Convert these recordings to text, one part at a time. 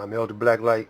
I'm Elder Blacklight.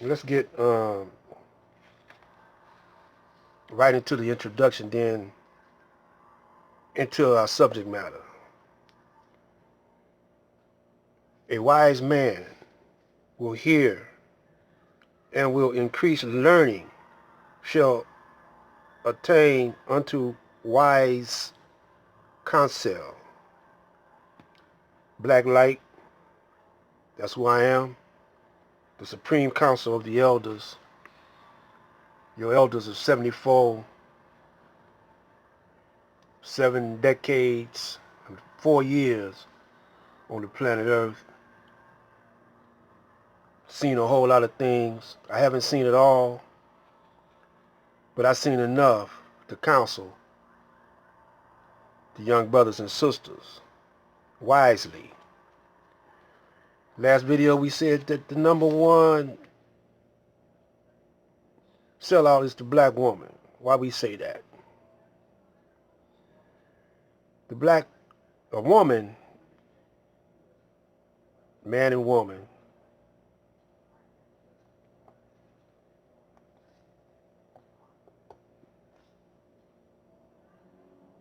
Let's get right into the introduction, then into our subject matter. A wise man will hear and will increase learning, shall attain unto wise counsel. Black light, that's who I am, the Supreme Council of the Elders. Your elders of 74, 7 decades, and 4 years on the planet Earth. Seen a whole lot of things. I haven't seen it all, but I've seen enough to counsel the young brothers and sisters wisely. Last video we said that the number one sellout is the black woman. Why we say that? A woman, man and woman,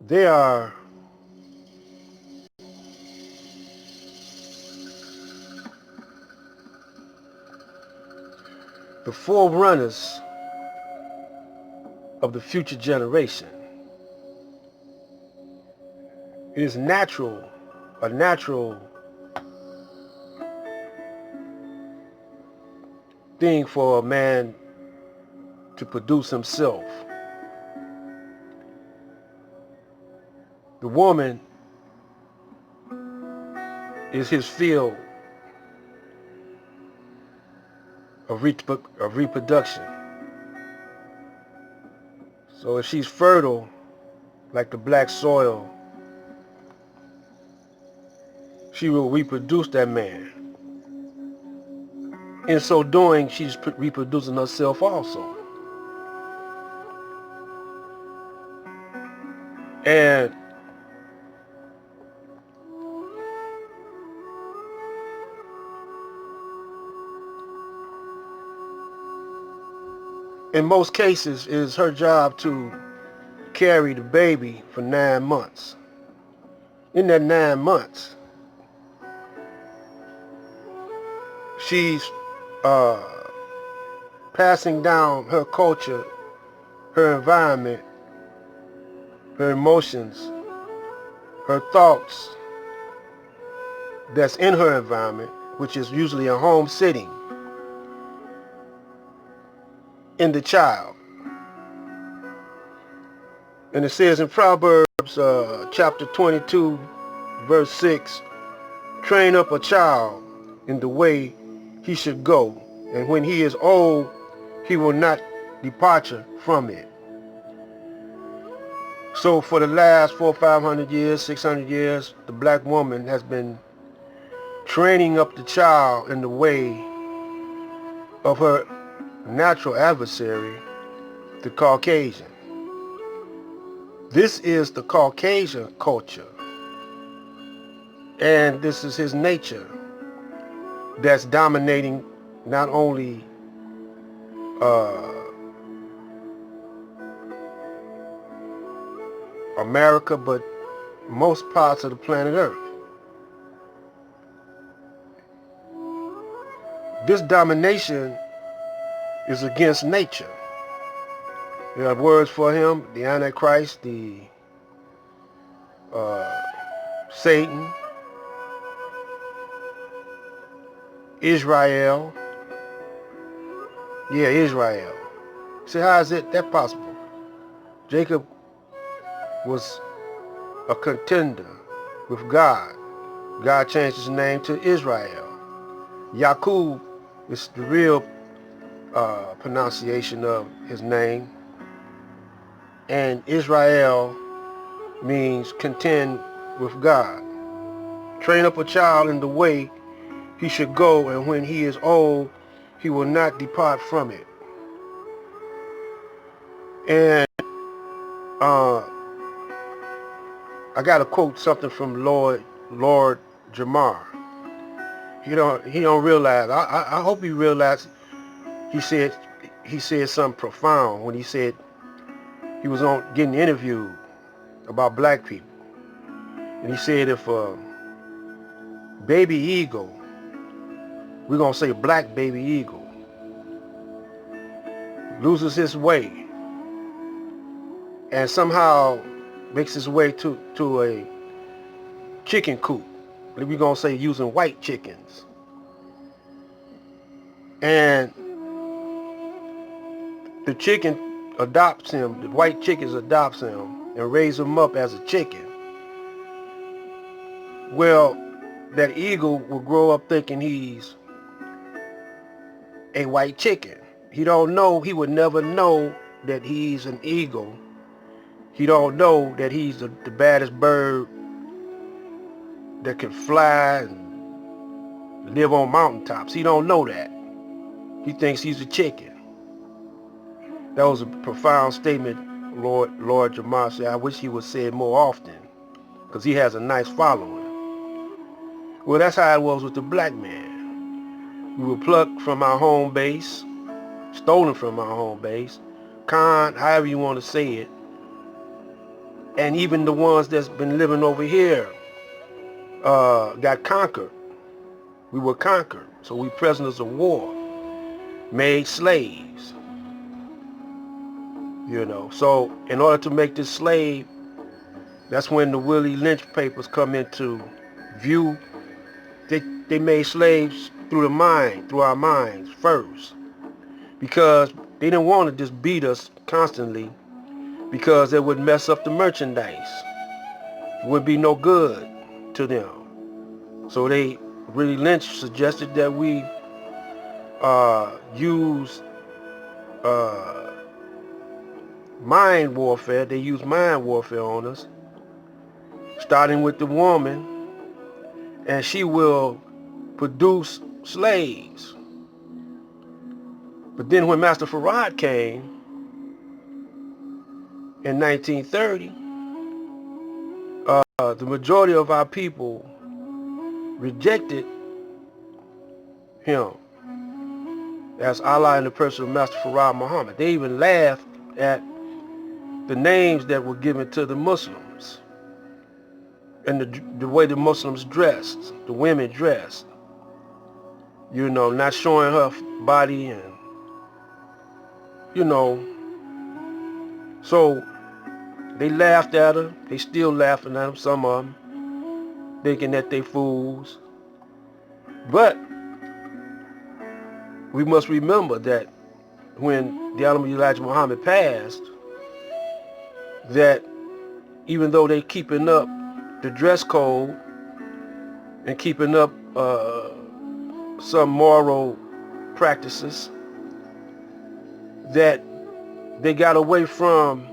they are the forerunners of the future generation. It is a natural thing for a man to produce himself. The woman is his field of reproduction. So if she's fertile, like the black soil, she will reproduce that man. In so doing, she's reproducing herself also. And in most cases, it is her job to carry the baby for 9 months. In that 9 months, she's passing down her culture, her environment, her emotions, her thoughts that's in her environment, which is usually a home setting, in the child. And it says in Proverbs chapter 22, verse 6, train up a child in the way he should go, and when he is old, he will not depart from it. So for the last 400, 500 years, 600 years, the black woman has been training up the child in the way of her natural adversary, the Caucasian. This is the Caucasian culture, and this is his nature that's dominating not only America, but most parts of the planet Earth. This domination is against nature. There are words for him: the Antichrist, the Satan, Israel. Yeah, Israel. So how is it that possible? Jacob was a contender with God. God changed his name to Israel. Yaqub is the real pronunciation of his name. And Israel means contend with God. Train up a child in the way he should go, and when he is old, he will not depart from it. And I I got to quote something from Lord Jamar. He don't realize. I hope he realized. He said something profound when he said he was on getting interviewed about black people, and he said if baby eagle, we're gonna say black baby eagle, loses his way and somehow makes his way to a chicken coop, we're gonna say using white chickens, and the chicken adopts him, the white chickens adopts him and raise him up as a chicken. Well, that eagle will grow up thinking he's a white chicken. He don't know, he would never know that he's an eagle. He don't know that he's the baddest bird that can fly and live on mountaintops. He don't know that. He thinks he's a chicken. That was a profound statement Lord Jamar said. I wish he would say it more often, because he has a nice following. Well, that's how it was with the black man. We were plucked from our home base, stolen from our home base, conned, however you want to say it. And even the ones that's been living over here got conquered. We were conquered. So we prisoners of war, made slaves. You know, so in order to make this slave, that's when the Willie Lynch papers come into view. They made slaves through the mind, through our minds first, because they didn't want to just beat us constantly, because it would mess up the merchandise. It would be no good to them. So Willie Lynch suggested that we use mind warfare. They use mind warfare on us, starting with the woman, and she will produce slaves. But then when Master Farad came in 1930, the majority of our people rejected him as Allah in the person of Master Farad Muhammad. They even laughed at the names that were given to the Muslims and the way the Muslims dressed, the women dressed, you know, not showing her body, and you know, so they laughed at her. They still laughing at them, some of them, thinking that they fools. But we must remember that when the Honorable Elijah Muhammad passed, that even though they keeping up the dress code and keeping up some moral practices, that they got away from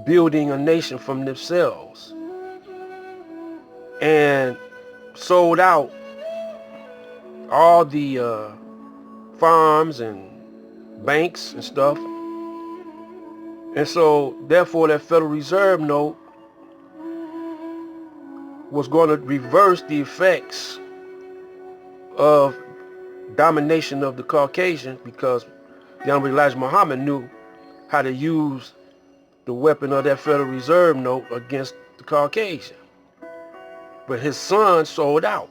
building a nation from themselves and sold out all the farms and banks and stuff. And so therefore that Federal Reserve note was going to reverse the effects of domination of the Caucasian, because the Honorable Elijah Muhammad knew how to use the weapon of that Federal Reserve note against the Caucasian. But his son sold out.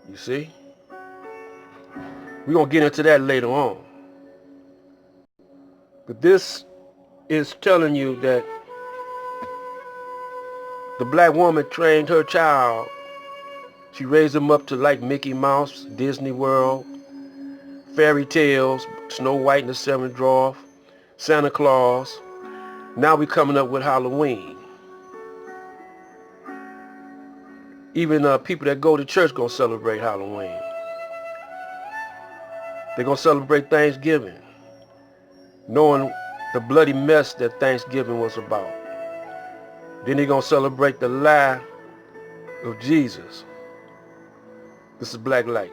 You see? We're going to get into that later on. But this is telling you that the black woman trained her child. She raised him up to like Mickey Mouse, Disney World, fairy tales, Snow White and the Seven Dwarfs, Santa Claus. Now we're coming up with Halloween. Even people that go to church gonna celebrate Halloween. They're gonna celebrate Thanksgiving, knowing the bloody mess that Thanksgiving was about. Then they're gonna celebrate the lie of Jesus. This is Black Light.